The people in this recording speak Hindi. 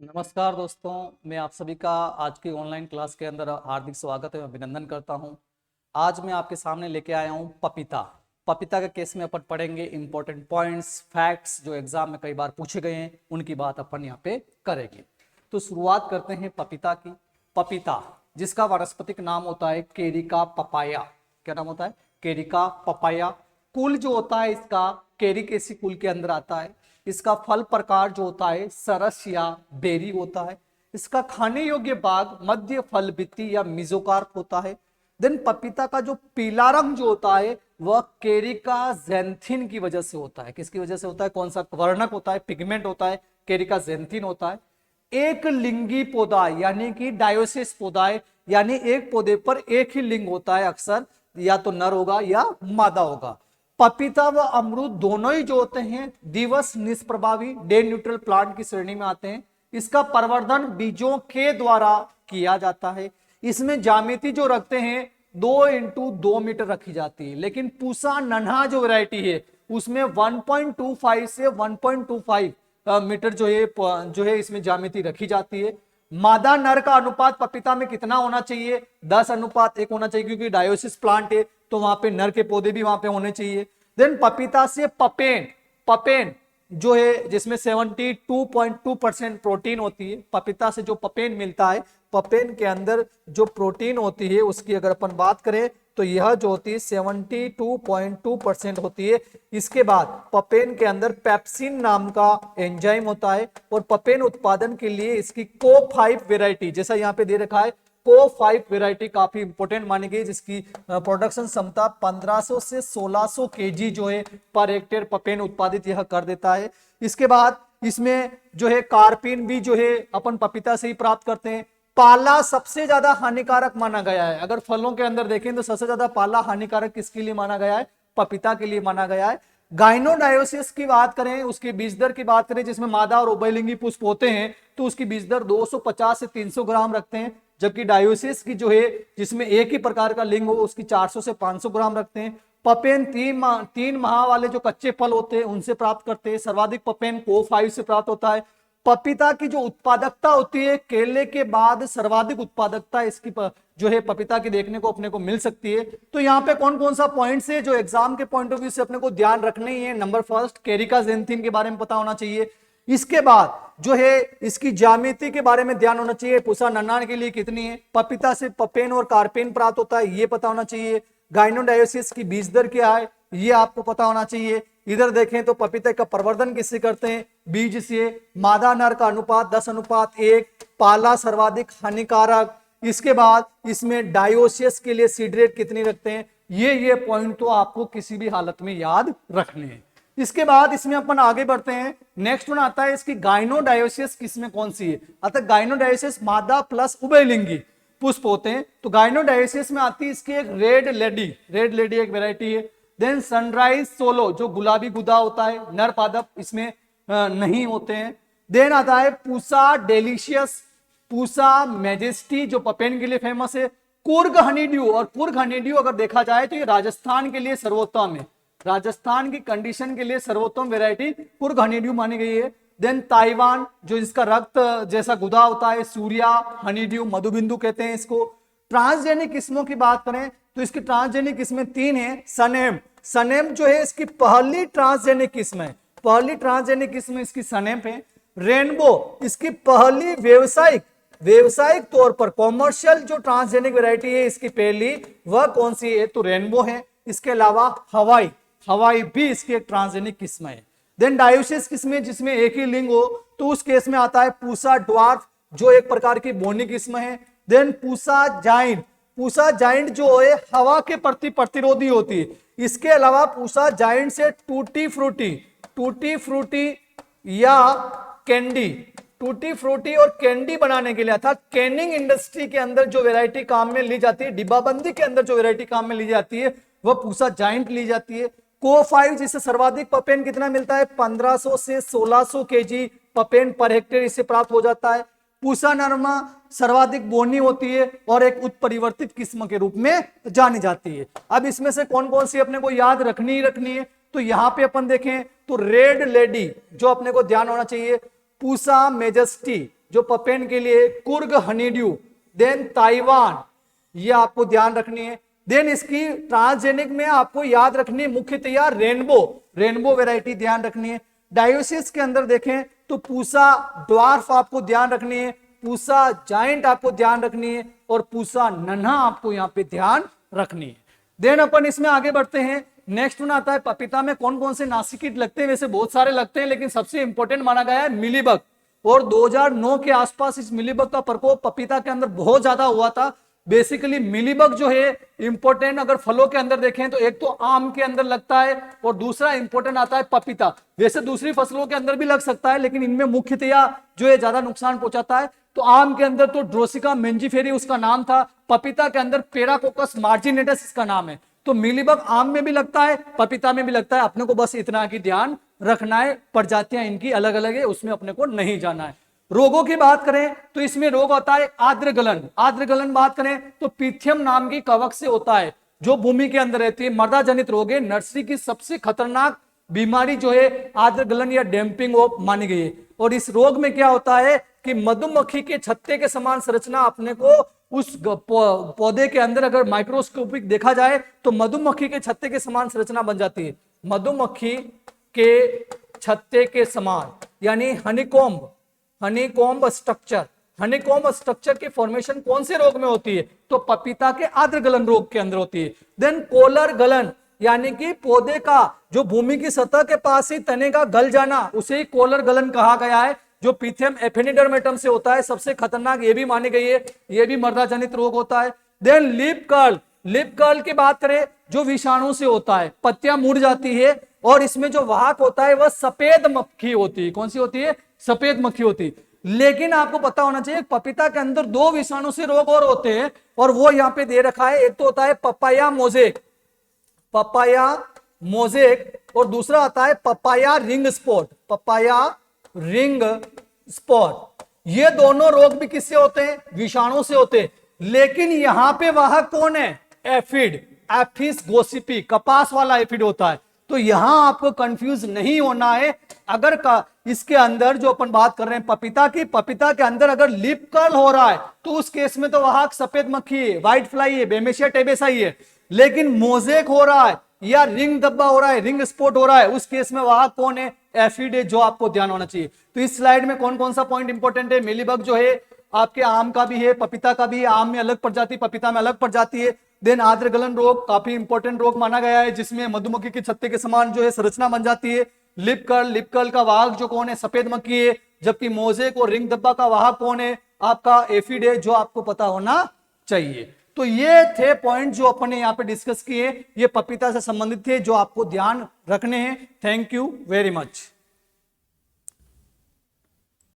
नमस्कार दोस्तों, मैं आप सभी का आज की ऑनलाइन क्लास के अंदर हार्दिक स्वागत है, अभिनंदन करता हूं। आज मैं आपके सामने लेके आया हूं पपीता। पपीता के केस में अपन पढ़ेंगे इंपॉर्टेंट पॉइंट्स, फैक्ट्स जो एग्जाम में कई बार पूछे गए हैं, उनकी बात अपन यहाँ पे करेंगे। तो शुरुआत करते हैं पपीता की। पपीता जिसका वानस्पतिक नाम होता है केरिका पपाया। क्या नाम होता है? केरिका पपाया। कुल जो होता है इसका केरिकेसी कुल के अंदर आता है। इसका फल प्रकार जो होता है सरस या बेरी होता है। इसका खाने योग्य भाग मध्य फल भित्ति या मिजोकार्प होता है। देन पपीता का जो पीला रंग जो होता है वह केरिका ज़ैंथिन की वजह से होता है। किसकी वजह से होता है? कौन सा वर्णक होता है, पिगमेंट होता है? केरिका ज़ैंथिन होता है। एक लिंगी पौधा यानी कि डायोसिस पौधा है, यानी एक पौधे पर एक ही लिंग होता है, अक्सर या तो नर होगा या मादा होगा। पपीता व अमरूद दोनों ही जो होते हैं दिवस निष्प्रभावी डे न्यूट्रल प्लांट की श्रेणी में आते हैं। इसका प्रवर्धन बीजों के द्वारा किया जाता है। इसमें ज्यामिति जो रखते हैं 2x2 मीटर रखी जाती है, लेकिन पूसा नन्हा जो वैरायटी है उसमें 1.25 से 1.25 मीटर जो है इसमें ज्यामिति रखी जाती है। मादा नर का अनुपात पपीता में कितना होना चाहिए? 10:1 होना चाहिए, क्योंकि डायोसिस प्लांट है तो वहां पे नर के पौधे भी वहां पे होने चाहिए। देन पपीता से पपेन पपेन जो है जिसमें 72.2% प्रोटीन होती है। पपीता से जो पपेन मिलता है, पपेन के अंदर जो प्रोटीन होती है उसकी अगर अपन बात करें तो यह जो होती है 72.2% होती है। इसके बाद पपेन के अंदर पेप्सिन नाम का एंजाइम होता है, और पपेन उत्पादन के लिए इसकी को5 वेराइटी, जैसा यहाँ पे दे रखा है, को5 वेराइटी काफी इंपोर्टेंट मानी गई, जिसकी प्रोडक्शन क्षमता 1500 से 1600 केजी जो है पर हेक्टेयर पपेन उत्पादित यह कर देता है। इसके बाद इसमें जो है कार्पिन भी जो है अपन पपीता से ही प्राप्त करते हैं। पाला सबसे ज्यादा हानिकारक माना गया है। अगर फलों के अंदर देखें तो सबसे ज्यादा पाला हानिकारक किसके लिए माना गया है? पपीता के लिए माना गया है। गाइनोडायोसिस की बात करें, उसकी बीज दर की बात करें, जिसमें मादा और उभयलिंगी पुष्प होते हैं, तो उसकी बीज दर 250 से 300 ग्राम रखते हैं। जबकि डायोसिस की जो है जिसमें एक ही प्रकार का लिंग हो उसकी 400 से 500 ग्राम रखते हैं। पपेन 3 माह वाले जो कच्चे फल होते हैं उनसे प्राप्त करते हैं। सर्वाधिक पपेन को5 से प्राप्त होता है। पपीता की जो उत्पादकता होती है, केले के बाद सर्वाधिक उत्पादकता इसकी जो है पपीता की देखने को अपने को मिल सकती है। तो यहाँ पे कौन कौन सा पॉइंट्स है जो एग्जाम के पॉइंट ऑफ व्यू से अपने को ध्यान रखने ही है? नंबर फर्स्ट, केरिका ज़ैंथिन के बारे में पता होना चाहिए। इसके बाद जो है इसकी ज्यामिति के बारे में ध्यान होना चाहिए, पुसा नन्हा के लिए कितनी है। पपीता से पपेन और कार्पेन प्राप्त होता है, ये पता होना चाहिए। गाइनोडायोसिस की बीज दर क्या है, ये आपको पता होना चाहिए। इधर देखें तो पपीते का प्रवर्धन किससे करते हैं? बीज से। मादा नर का अनुपात 10:1। पाला सर्वाधिक हानिकारक। इसके बाद इसमें डायोसिस के लिए सीड रेट कितनी रखते हैं? ये पॉइंट तो आपको किसी भी हालत में याद रखने हैं। इसके बाद इसमें अपन आगे बढ़ते हैं। नेक्स्ट वन आता है इसकी गाइनोडायोसिस किसमें कौन सी है? अतः गाइनोडायोसिस मादा प्लस उभयलिंगी पुष्प होते हैं। तो गाइनोडायोसिस में आती है इसकी एक रेड लेडी एक वेराइटी है। देन सनराइज सोलो जो गुलाबी गुदा होता है, नर पादप इसमें नहीं होते हैं। देन आता है पूसा डेलिशियस, पूसा मैजेस्टी जो पपेन के लिए फेमस है। कुर्ग हनीड्यू, और कुर्ग हनीड्यू अगर देखा जाए तो ये राजस्थान के लिए सर्वोत्तम है। राजस्थान की कंडीशन के लिए सर्वोत्तम वेराइटी कुर्ग हनीड्यू मानी गई है। देन ताइवान जो इसका रक्त जैसा गुदा होता है, सूर्या हनीड्यू, मधुबिंदु कहते हैं इसको। ट्रांसजेनिक किस्मों की बात करें तो इसकी ट्रांसजेनिक किस्में 3 है। सनेम, सनेम जो है इसकी पहली ट्रांसजेनिक किस्म है, पहली ट्रांसजेनिक किस्म इसकी सनेम है। रेनबो इसकी पहली व्यवसायिक तौर पर कॉमर्शियल जो ट्रांसजेनिक वैरायटी है इसकी पहली, वह कौन सी है? तो रेनबो है। इसके अलावा हवाई भी इसकी एक ट्रांसजेनिक किस्म है। देन डायोसिस किस्में जिसमें एक ही लिंग हो, तो उस केस में आता है पूसा ड्वार्फ जो एक प्रकार की बोनी किस्म है। देन पूसा जाइंट जो है हवा के प्रति प्रतिरोधी होती है। इसके अलावा पूसा जाइंट से टूटी फ्रूटी या टूटी फ्रूटी और कैंडी बनाने के लिए, अर्थात कैनिंग इंडस्ट्री के अंदर जो वैरायटी काम में ली जाती है, डिब्बाबंदी के अंदर जो वैरायटी काम में ली जाती है, वह पूसा जाइंट ली जाती है। को5 जिससे सर्वाधिक पपेन कितना मिलता है? 1500 से 1600 केजी पपेन पर हेक्टेयर इससे प्राप्त हो जाता है। पूसा नरमा सर्वाधिक बोनी होती है और एक उत्परिवर्तित किस्म के रूप में जानी जाती है। अब इसमें से कौन कौन सी अपने को याद रखनी है, तो यहां पे अपन देखें तो रेड लेडी जो अपने को ध्यान होना चाहिए, पूसा मेजेस्टी जो पपेन के लिए कुर्ग हनीड्यू, देन ताइवान, ये आपको ध्यान रखनी है। देन इसकी ट्रांसजेनिक में आपको याद रखनी है मुख्यतया रेनबो वैरायटी ध्यान रखनी है। डायोसिस के अंदर देखें तो पूसा ड्वार्फ आपको ध्यान रखनी है, पूसा जाइंट आपको ध्यान रखनी है, और पूसा नन्हा आपको यहाँ पे ध्यान रखनी है। देन अपन इसमें आगे बढ़ते हैं। नेक्स्ट वन आता है पपीता में कौन कौन से नासी कीट लगते हैं। वैसे बहुत सारे लगते हैं, लेकिन सबसे इंपॉर्टेंट माना गया है मिलीबग, और 2009 के आसपास इस मिलीबग का प्रकोप पपीता के अंदर बहुत ज्यादा हुआ था। बेसिकली मिलीबग जो है इंपॉर्टेंट अगर फलों के अंदर देखें तो एक तो आम के अंदर लगता है, और दूसरा इंपॉर्टेंट आता है पपीता। वैसे दूसरी फसलों के अंदर भी लग सकता है, लेकिन इनमें मुख्यतया जो है ज्यादा नुकसान पहुंचाता है। तो आम के अंदर तो ड्रोसिका मेंजिफेरी उसका नाम था, पपीता के अंदर पेराकोकस मार्जिनेटस इसका नाम है। तो मिलीबग आम में भी लगता है, पपीता में भी लगता है। अपने को बस इतना की ध्यान रखना है, प्रजातियां इनकी अलग अलग है, उसमें अपने को नहीं जाना है। रोगों की बात करें तो इसमें रोग होता है आर्द्रगलन बात करें तो पिथियम नाम की कवक से होता है, जो भूमि के अंदर रहती है। मृदा जनित रोग है, नर्सरी की सबसे खतरनाक बीमारी जो है आर्द्रगलन या डैम्पिंग वो मानी गई है। और इस रोग में क्या होता है कि मधुमक्खी के छत्ते के समान संरचना अपने को उस पौधे के अंदर अगर माइक्रोस्कोपिक देखा जाए तो मधुमक्खी के छत्ते के समान संरचना बन जाती है। मधुमक्खी के छत्ते के समान यानी हनीकॉम्ब स्ट्रक्चर की फॉर्मेशन कौन से रोग में होती है? तो पपीता के आर्द्रगलन रोग के अंदर होती है। देन कोलर गलन यानी कि पौधे का जो भूमि की सतह के पास ही तने का गल जाना, उसे ही कोलर गलन कहा गया है, जो पिथियम एफिनिडर्मेटम से होता है। सबसे खतरनाक ये भी मानी गई है, ये भी मृदा जनित रोग होता है। देन लिप कर्ल की बात करें जो विषाणु से होता है, पत्तियां मुड़ जाती है, और इसमें जो वाहक होता है वह सफेद मक्खी होती है। कौन सी होती है? सफेद मक्खी होती है। लेकिन आपको पता होना चाहिए पपीता के अंदर दो विषाणु से रोग और होते हैं, और वो यहाँ पे दे रखा है। एक तो होता है पपाया मोजेक, और दूसरा आता है पपाया रिंग स्पॉट। ये दोनों रोग भी किससे होते हैं? विषाणु से होते हैं। लेकिन यहां पे वाहक कौन है? एफिस गोसिपी, कपास वाला एफिड होता है। तो यहां आपको कंफ्यूज नहीं होना है। अगर इसके अंदर जो अपन बात कर रहे हैं पपीता के अंदर अगर लिप कर्ल हो रहा है तो उस केस में तो वाहक सफेद मक्खी है, व्हाइट फ्लाई है, बेमेशिया टेबेसाई है। लेकिन मोजेक हो रहा है या रिंग धब्बा हो रहा है, रिंग स्पॉट हो रहा है, उस केस में वाहक कौन है? एफिड है, जो आपको ध्यान होना चाहिए। तो इस स्लाइड में कौन कौन सा पॉइंट इंपॉर्टेंट है? मिलीबग जो है आपके आम का भी है, पपीता का भी है। आम में अलग प्रजाति, पपीता में अलग प्रजाति है। देन आर्द्रगलन रोग काफी इंपॉर्टेंट रोग माना गया है, जिसमें मधुमक्खी के छत्ते के समान जो है संरचना बन जाती है। लिप कर्ल का वाहक जो कौन है? सफेद मक्खी है। जबकि मोजेक और रिंग धब्बा का वाहक कौन है? आपका एफिड है, जो आपको पता होना चाहिए। तो ये थे पॉइंट जो अपन ने यहाँ पे डिस्कस किए, ये पपीता से संबंधित थे, जो आपको ध्यान रखने हैं। Thank you very much.